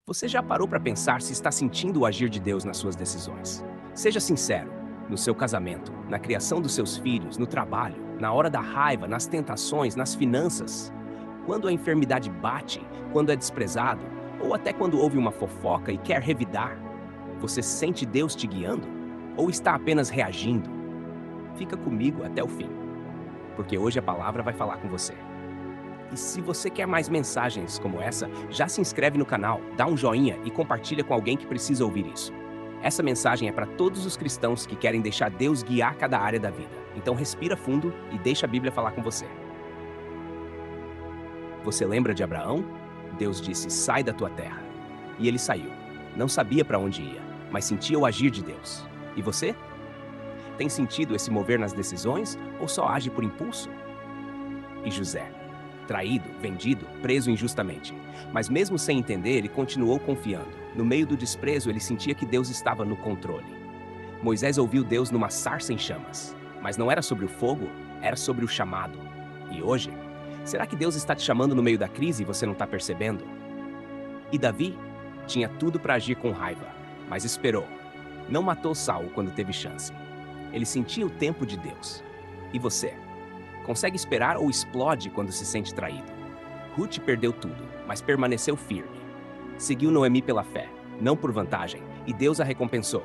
Você já parou para pensar se está sentindo o agir de Deus nas suas decisões? Seja sincero, no seu casamento, na criação dos seus filhos, no trabalho, na hora da raiva, nas tentações, nas finanças. Quando a enfermidade bate, quando é desprezado, ou até quando houve uma fofoca e quer revidar, você sente Deus te guiando? Ou está apenas reagindo? Fica comigo até o fim, porque hoje a palavra vai falar com você. E se você quer mais mensagens como essa, já se inscreve no canal, dá um joinha e compartilha com alguém que precisa ouvir isso. Essa mensagem é para todos os cristãos que querem deixar Deus guiar cada área da vida. Então respira fundo e deixa a Bíblia falar com você. Você lembra de Abraão? Deus disse: sai da tua terra. E ele saiu. Não sabia para onde ia, mas sentia o agir de Deus. E você? Tem sentido esse mover nas decisões ou só age por impulso? E José? Traído, vendido, preso injustamente. Mas mesmo sem entender, ele continuou confiando. No meio do desprezo, ele sentia que Deus estava no controle. Moisés ouviu Deus numa sarça em chamas. Mas não era sobre o fogo, era sobre o chamado. E hoje? Será que Deus está te chamando no meio da crise e você não está percebendo? E Davi? Tinha tudo para agir com raiva, mas esperou. Não matou Saul quando teve chance. Ele sentia o tempo de Deus. E você? Consegue esperar ou explode quando se sente traído? Ruth perdeu tudo, mas permaneceu firme. Seguiu Noemi pela fé, não por vantagem, e Deus a recompensou.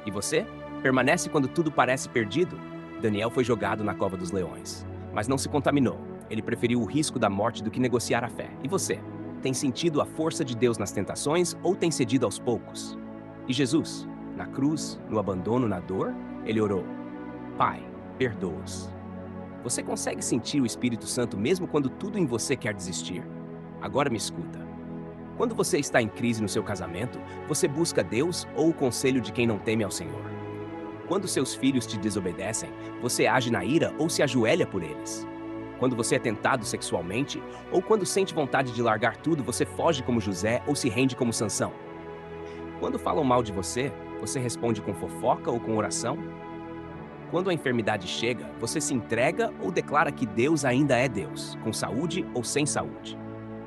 E você? Permanece quando tudo parece perdido? Daniel foi jogado na cova dos leões, mas não se contaminou. Ele preferiu o risco da morte do que negociar a fé. E você? Tem sentido a força de Deus nas tentações ou tem cedido aos poucos? E Jesus? Na cruz, no abandono, na dor, ele orou: Pai, perdoa-os. Você consegue sentir o Espírito Santo mesmo quando tudo em você quer desistir? Agora me escuta. Quando você está em crise no seu casamento, você busca Deus ou o conselho de quem não teme ao Senhor? Quando seus filhos te desobedecem, você age na ira ou se ajoelha por eles? Quando você é tentado sexualmente ou quando sente vontade de largar tudo, você foge como José ou se rende como Sansão? Quando falam mal de você, você responde com fofoca ou com oração? Quando a enfermidade chega, você se entrega ou declara que Deus ainda é Deus, com saúde ou sem saúde?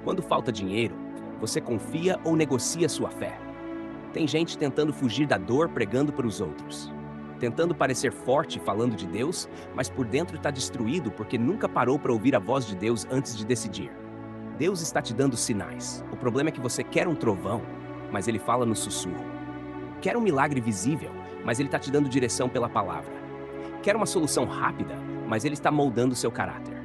Quando falta dinheiro, você confia ou negocia sua fé? Tem gente tentando fugir da dor pregando para os outros. Tentando parecer forte falando de Deus, mas por dentro está destruído porque nunca parou para ouvir a voz de Deus antes de decidir. Deus está te dando sinais. O problema é que você quer um trovão, mas ele fala no sussurro. Quer um milagre visível, mas ele está te dando direção pela palavra. Quer uma solução rápida, mas ele está moldando seu caráter.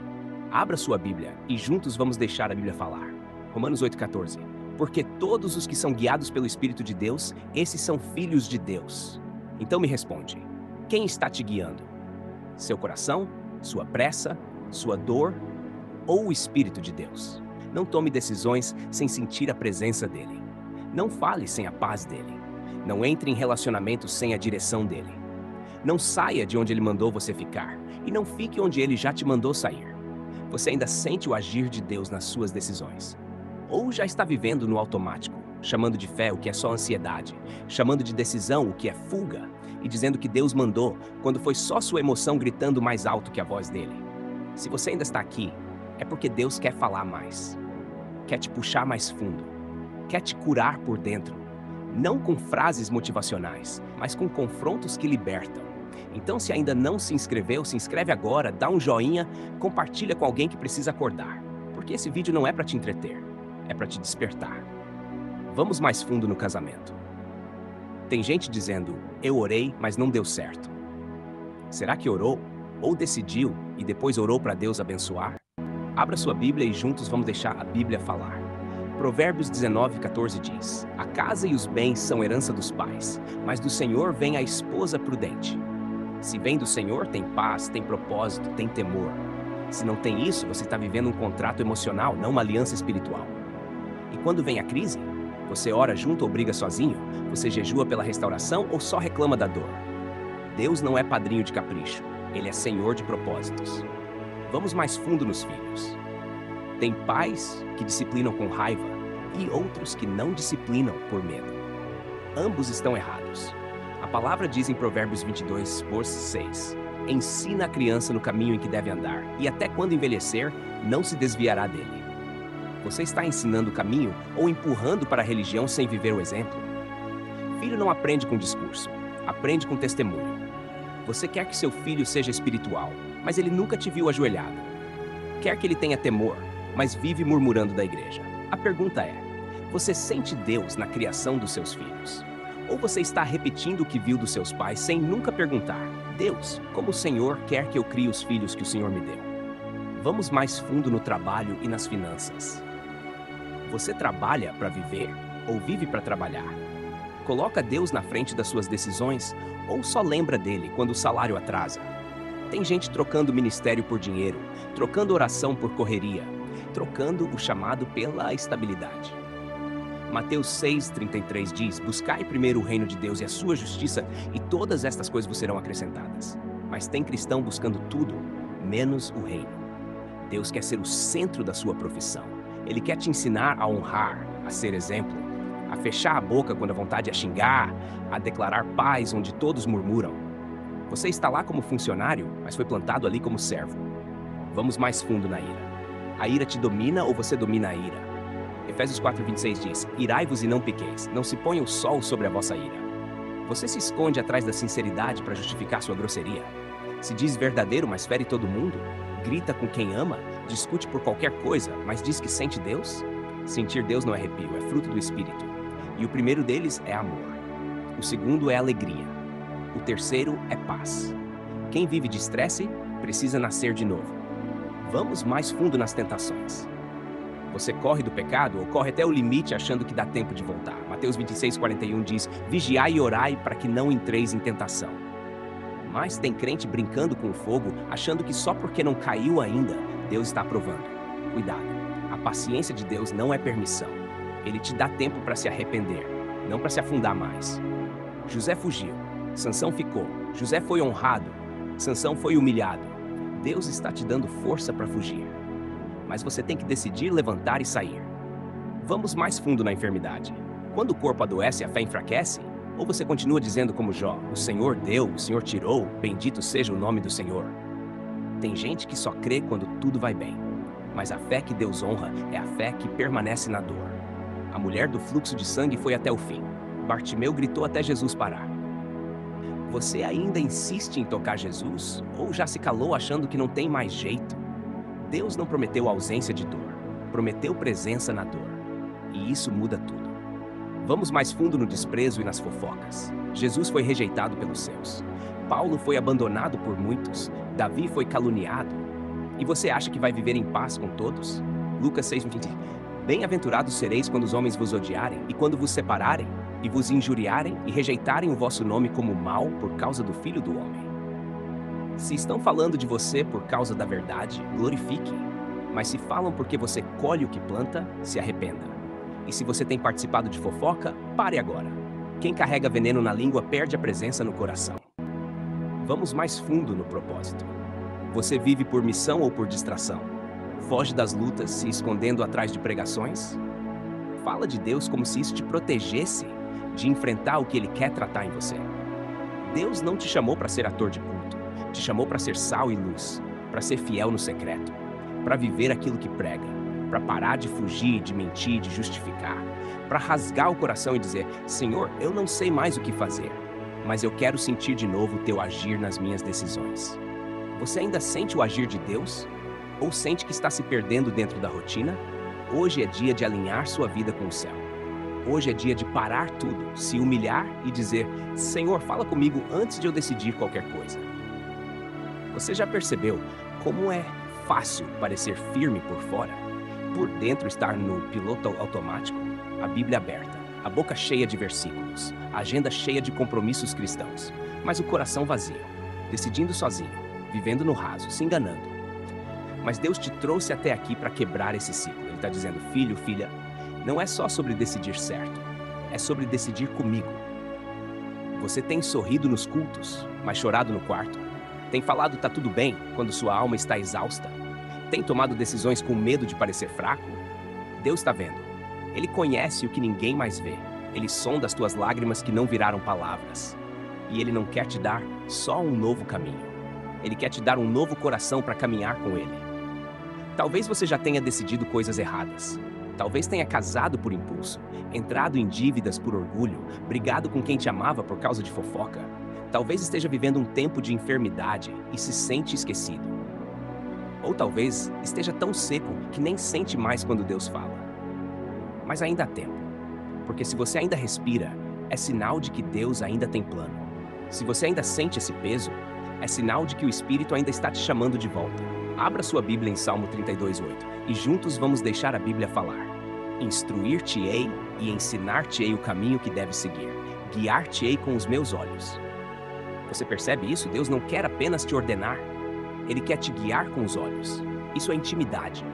Abra sua Bíblia e juntos vamos deixar a Bíblia falar. Romanos 8,14. Porque todos os que são guiados pelo Espírito de Deus, esses são filhos de Deus. Então me responde, quem está te guiando? Seu coração, sua pressa, sua dor ou o Espírito de Deus? Não tome decisões sem sentir a presença dele. Não fale sem a paz dele. Não entre em relacionamentos sem a direção dele. Não saia de onde ele mandou você ficar e não fique onde ele já te mandou sair. Você ainda sente o agir de Deus nas suas decisões? Ou já está vivendo no automático, chamando de fé o que é só ansiedade, chamando de decisão o que é fuga e dizendo que Deus mandou quando foi só sua emoção gritando mais alto que a voz dele? Se você ainda está aqui, é porque Deus quer falar mais. Quer te puxar mais fundo. Quer te curar por dentro. Não com frases motivacionais, mas com confrontos que libertam. Então, se ainda não se inscreveu, se inscreve agora, dá um joinha, compartilha com alguém que precisa acordar. Porque esse vídeo não é para te entreter, é para te despertar. Vamos mais fundo no casamento. Tem gente dizendo, eu orei, mas não deu certo. Será que orou? Ou decidiu e depois orou para Deus abençoar? Abra sua Bíblia e juntos vamos deixar a Bíblia falar. Provérbios 19:14 diz: A casa e os bens são herança dos pais, mas do Senhor vem a esposa prudente. Se vem do Senhor, tem paz, tem propósito, tem temor. Se não tem isso, você está vivendo um contrato emocional, não uma aliança espiritual. E quando vem a crise, você ora junto ou briga sozinho? Você jejua pela restauração ou só reclama da dor? Deus não é padrinho de capricho, Ele é Senhor de propósitos. Vamos mais fundo nos filhos. Tem pais que disciplinam com raiva e outros que não disciplinam por medo. Ambos estão errados. A palavra diz em Provérbios 22:6: Ensina a criança no caminho em que deve andar, e até quando envelhecer, não se desviará dele. Você está ensinando o caminho ou empurrando para a religião sem viver o exemplo? Filho não aprende com discurso, aprende com testemunho. Você quer que seu filho seja espiritual, mas ele nunca te viu ajoelhado. Quer que ele tenha temor, mas vive murmurando da igreja. A pergunta é: você sente Deus na criação dos seus filhos? Ou você está repetindo o que viu dos seus pais sem nunca perguntar: Deus, como o Senhor quer que eu crie os filhos que o Senhor me deu? Vamos mais fundo no trabalho e nas finanças. Você trabalha para viver ou vive para trabalhar? Coloca Deus na frente das suas decisões ou só lembra dele quando o salário atrasa? Tem gente trocando ministério por dinheiro, trocando oração por correria, trocando o chamado pela estabilidade. Mateus 6,33 diz: buscai primeiro o reino de Deus e a sua justiça, e todas estas coisas vos serão acrescentadas. Mas tem cristão buscando tudo, menos o reino. Deus quer ser o centro da sua profissão. Ele quer te ensinar a honrar, a ser exemplo, a fechar a boca quando a vontade é xingar, a declarar paz onde todos murmuram. Você está lá como funcionário, mas foi plantado ali como servo. Vamos mais fundo na ira. A ira te domina ou você domina a ira? Efésios 4,26 diz: irai-vos e não pequeis, não se ponha o sol sobre a vossa ira. Você se esconde atrás da sinceridade para justificar sua grosseria? Se diz verdadeiro, mas fere todo mundo? Grita com quem ama? Discute por qualquer coisa, mas diz que sente Deus? Sentir Deus não é arrepio, é fruto do Espírito. E o primeiro deles é amor. O segundo é alegria. O terceiro é paz. Quem vive de estresse precisa nascer de novo. Vamos mais fundo nas tentações. Você corre do pecado ou corre até o limite achando que dá tempo de voltar? Mateus 26,41 diz: vigiai e orai para que não entreis em tentação. Mas tem crente brincando com o fogo, achando que só porque não caiu ainda, Deus está aprovando. Cuidado, a paciência de Deus não é permissão. Ele te dá tempo para se arrepender, não para se afundar mais. José fugiu, Sansão ficou. José foi honrado, Sansão foi humilhado. Deus está te dando força para fugir. Mas você tem que decidir levantar e sair. Vamos mais fundo na enfermidade. Quando o corpo adoece, a fé enfraquece? Ou você continua dizendo como Jó: o Senhor deu, o Senhor tirou, bendito seja o nome do Senhor? Tem gente que só crê quando tudo vai bem. Mas a fé que Deus honra é a fé que permanece na dor. A mulher do fluxo de sangue foi até o fim. Bartimeu gritou até Jesus parar. Você ainda insiste em tocar Jesus? Ou já se calou achando que não tem mais jeito? Deus não prometeu ausência de dor, prometeu presença na dor. E isso muda tudo. Vamos mais fundo no desprezo e nas fofocas. Jesus foi rejeitado pelos seus. Paulo foi abandonado por muitos. Davi foi caluniado. E você acha que vai viver em paz com todos? Lucas 6,20. Bem-aventurados sereis quando os homens vos odiarem, e quando vos separarem, e vos injuriarem, e rejeitarem o vosso nome como mal por causa do Filho do Homem. Se estão falando de você por causa da verdade, glorifique. Mas se falam porque você colhe o que planta, se arrependa. E se você tem participado de fofoca, pare agora. Quem carrega veneno na língua perde a presença no coração. Vamos mais fundo no propósito. Você vive por missão ou por distração? Foge das lutas, se escondendo atrás de pregações? Fala de Deus como se isso te protegesse de enfrentar o que Ele quer tratar em você. Deus não te chamou para ser ator de culto. Te chamou para ser sal e luz, para ser fiel no secreto, para viver aquilo que prega, para parar de fugir, de mentir, de justificar, para rasgar o coração e dizer: Senhor, eu não sei mais o que fazer, mas eu quero sentir de novo o teu agir nas minhas decisões. Você ainda sente o agir de Deus? Ou sente que está se perdendo dentro da rotina? Hoje é dia de alinhar sua vida com o céu. Hoje é dia de parar tudo, se humilhar e dizer: Senhor, fala comigo antes de eu decidir qualquer coisa. Você já percebeu como é fácil parecer firme por fora? Por dentro estar no piloto automático? A Bíblia aberta, a boca cheia de versículos, a agenda cheia de compromissos cristãos, mas o coração vazio, decidindo sozinho, vivendo no raso, se enganando. Mas Deus te trouxe até aqui para quebrar esse ciclo. Ele está dizendo: filho, filha, não é só sobre decidir certo, é sobre decidir comigo. Você tem sorrido nos cultos, mas chorado no quarto? Tem falado tá tudo bem quando sua alma está exausta? Tem tomado decisões com medo de parecer fraco? Deus está vendo. Ele conhece o que ninguém mais vê. Ele sonda as tuas lágrimas que não viraram palavras. E Ele não quer te dar só um novo caminho. Ele quer te dar um novo coração para caminhar com Ele. Talvez você já tenha decidido coisas erradas, Talvez tenha casado por impulso, entrado em dívidas por orgulho, brigado com quem te amava por causa de fofoca. Talvez esteja vivendo um tempo de enfermidade e se sente esquecido. Ou talvez esteja tão seco que nem sente mais quando Deus fala. Mas ainda há tempo, porque se você ainda respira, é sinal de que Deus ainda tem plano. Se você ainda sente esse peso, é sinal de que o Espírito ainda está te chamando de volta. Abra sua Bíblia em Salmo 32:8 e juntos vamos deixar a Bíblia falar. Instruir-te-ei e ensinar-te-ei o caminho que deves seguir. Guiar-te-ei com os meus olhos. Você percebe isso? Deus não quer apenas te ordenar. Ele quer te guiar com os olhos. Isso é intimidade.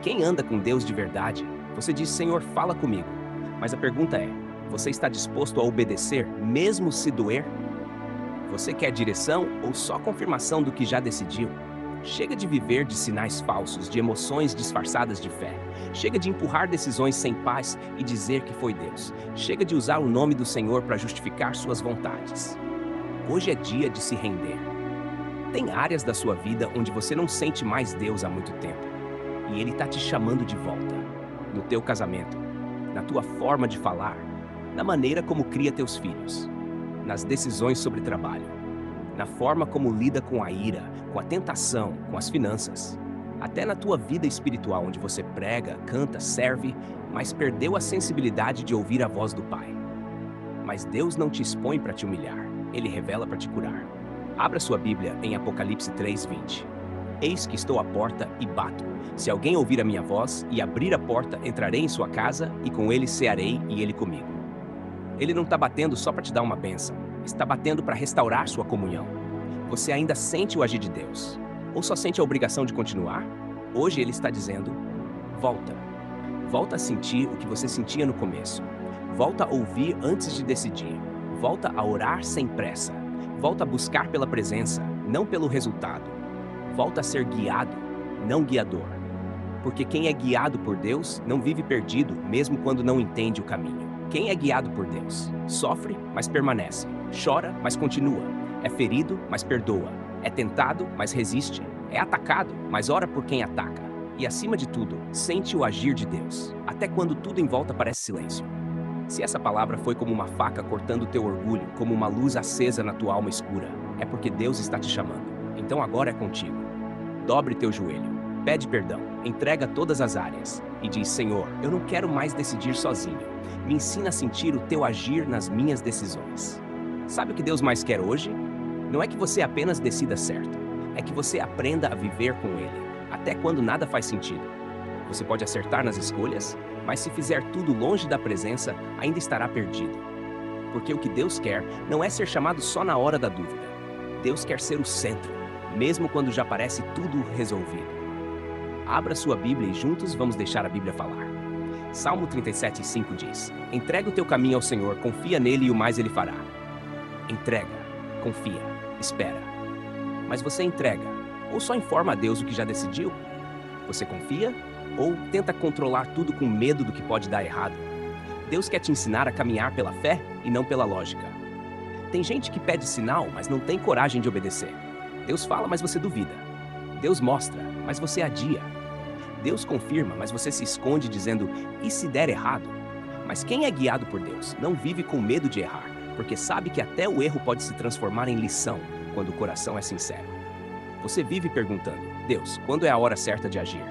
Quem anda com Deus de verdade, você diz, Senhor, fala comigo. Mas a pergunta é, você está disposto a obedecer, mesmo se doer? Você quer direção ou só confirmação do que já decidiu? Chega de viver de sinais falsos, de emoções disfarçadas de fé. Chega de empurrar decisões sem paz e dizer que foi Deus. Chega de usar o nome do Senhor para justificar suas vontades. Hoje é dia de se render. Tem áreas da sua vida onde você não sente mais Deus há muito tempo. E Ele está te chamando de volta. No teu casamento, na tua forma de falar, na maneira como cria teus filhos, nas decisões sobre trabalho, na forma como lida com a ira, com a tentação, com as finanças, até na tua vida espiritual, onde você prega, canta, serve, mas perdeu a sensibilidade de ouvir a voz do Pai. Mas Deus não te expõe para te humilhar, Ele revela para te curar. Abra sua Bíblia em Apocalipse 3:20. Eis que estou à porta e bato. Se alguém ouvir a minha voz e abrir a porta, entrarei em sua casa e com ele cearei e ele comigo. Ele não está batendo só para te dar uma bênção, está batendo para restaurar sua comunhão. Você ainda sente o agir de Deus? Ou só sente a obrigação de continuar? Hoje Ele está dizendo, volta. Volta a sentir o que você sentia no começo. Volta a ouvir antes de decidir. Volta a orar sem pressa. Volta a buscar pela presença, não pelo resultado. Volta a ser guiado, não guiador. Porque quem é guiado por Deus não vive perdido, mesmo quando não entende o caminho. Quem é guiado por Deus sofre, mas permanece. Chora, mas continua. É ferido, mas perdoa. É tentado, mas resiste. É atacado, mas ora por quem ataca. E acima de tudo, sente o agir de Deus, até quando tudo em volta parece silêncio. Se essa palavra foi como uma faca cortando teu orgulho, como uma luz acesa na tua alma escura, é porque Deus está te chamando. Então agora é contigo. Dobre teu joelho, pede perdão, entrega todas as áreas e diz, Senhor, eu não quero mais decidir sozinho. Me ensina a sentir o teu agir nas minhas decisões. Sabe o que Deus mais quer hoje? Não é que você apenas decida certo, é que você aprenda a viver com Ele, até quando nada faz sentido. Você pode acertar nas escolhas, mas se fizer tudo longe da presença, ainda estará perdido. Porque o que Deus quer não é ser chamado só na hora da dúvida. Deus quer ser o centro, mesmo quando já parece tudo resolvido. Abra sua Bíblia e juntos vamos deixar a Bíblia falar. Salmo 37:5 diz, entrega o teu caminho ao Senhor, confia nele e o mais Ele fará. Entrega, confia, espera. Mas você entrega, ou só informa a Deus o que já decidiu? Você confia, ou tenta controlar tudo com medo do que pode dar errado? Deus quer te ensinar a caminhar pela fé e não pela lógica. Tem gente que pede sinal, mas não tem coragem de obedecer. Deus fala, mas você duvida. Deus mostra, mas você adia. Deus confirma, mas você se esconde dizendo, e se der errado? Mas quem é guiado por Deus não vive com medo de errar, porque sabe que até o erro pode se transformar em lição quando o coração é sincero. Você vive perguntando, Deus, quando é a hora certa de agir?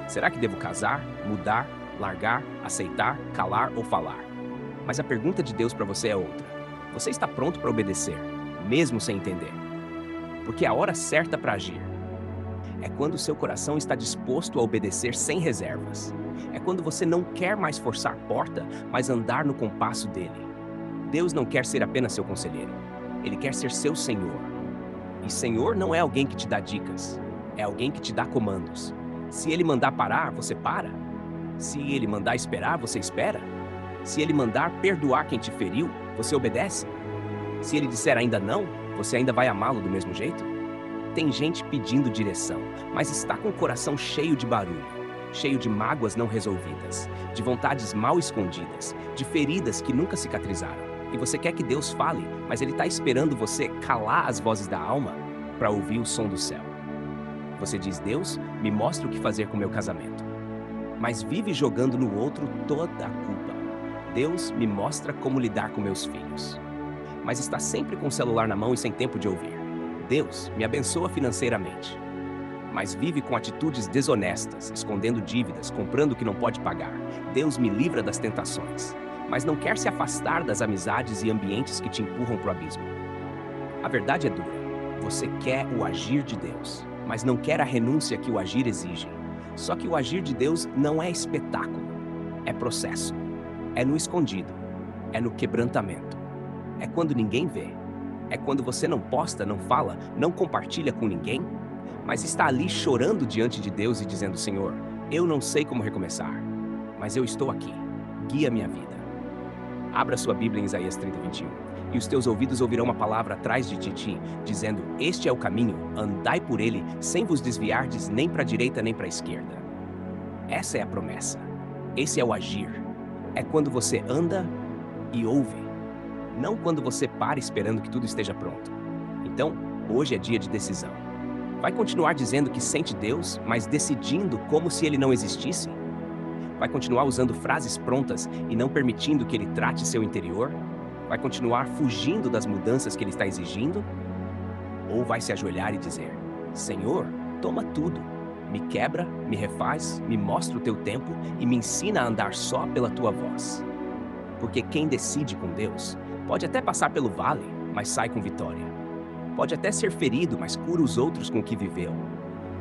Será que devo casar, mudar, largar, aceitar, calar ou falar? Mas a pergunta de Deus para você é outra. Você está pronto para obedecer, mesmo sem entender? Porque a hora certa para agir é quando o seu coração está disposto a obedecer sem reservas. É quando você não quer mais forçar porta, mas andar no compasso dele. Deus não quer ser apenas seu conselheiro. Ele quer ser seu Senhor. E Senhor não é alguém que te dá dicas. É alguém que te dá comandos. Se Ele mandar parar, você para. Se Ele mandar esperar, você espera. Se Ele mandar perdoar quem te feriu, você obedece. Se Ele disser ainda não, você ainda vai amá-lo do mesmo jeito? Tem gente pedindo direção, mas está com o coração cheio de barulho, cheio de mágoas não resolvidas, de vontades mal escondidas, de feridas que nunca cicatrizaram. E você quer que Deus fale, mas Ele está esperando você calar as vozes da alma para ouvir o som do céu. Você diz, Deus, me mostra o que fazer com meu casamento. mas vive jogando no outro toda a culpa. Deus me mostra como lidar com meus filhos, mas está sempre com o celular na mão e sem tempo de ouvir. Deus me abençoa financeiramente, mas vive com atitudes desonestas, escondendo dívidas, comprando o que não pode pagar. Deus me livra das tentações, mas não quer se afastar das amizades e ambientes que te empurram para o abismo. A verdade é dura. Você quer o agir de Deus, mas não quer a renúncia que o agir exige. Só que o agir de Deus não é espetáculo, é processo. É no escondido, é no quebrantamento. É quando ninguém vê. É quando você não posta, não fala, não compartilha com ninguém, mas está ali chorando diante de Deus e dizendo: Senhor, eu não sei como recomeçar, mas eu estou aqui. Guia minha vida. Abra sua Bíblia em Isaías 30:21. E os teus ouvidos ouvirão uma palavra atrás de ti, dizendo: Este é o caminho, andai por ele, sem vos desviardes nem para a direita nem para a esquerda. Essa é a promessa. Esse é o agir. É quando você anda e ouve, não quando você para esperando que tudo esteja pronto. Então, hoje é dia de decisão. Vai continuar dizendo que sente Deus, mas decidindo como se ele não existisse? Vai continuar usando frases prontas e não permitindo que ele trate seu interior? Vai continuar fugindo das mudanças que ele está exigindo? Ou vai se ajoelhar e dizer: Senhor, toma tudo. Me quebra, me refaz, me mostra o teu tempo e me ensina a andar só pela tua voz. Porque quem decide com Deus pode até passar pelo vale, mas sai com vitória. Pode até ser ferido, mas cura os outros com o que viveu.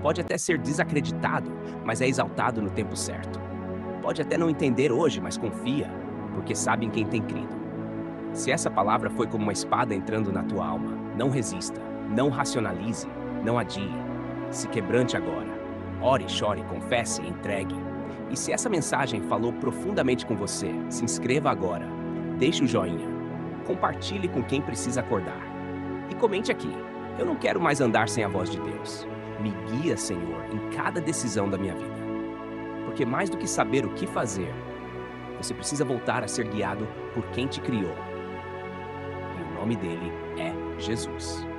Pode até ser desacreditado, mas é exaltado no tempo certo. Pode até não entender hoje, mas confia, porque sabe em quem tem crido. Se essa palavra foi como uma espada entrando na tua alma, não resista, não racionalize, não adie. Se quebrante agora. Ore, chore, confesse e entregue. E se essa mensagem falou profundamente com você, se inscreva agora, deixe o joinha, compartilhe com quem precisa acordar. E comente aqui: eu não quero mais andar sem a voz de Deus. Me guia, Senhor, em cada decisão da minha vida. Porque mais do que saber o que fazer, você precisa voltar a ser guiado por quem te criou. E o nome dele é Jesus.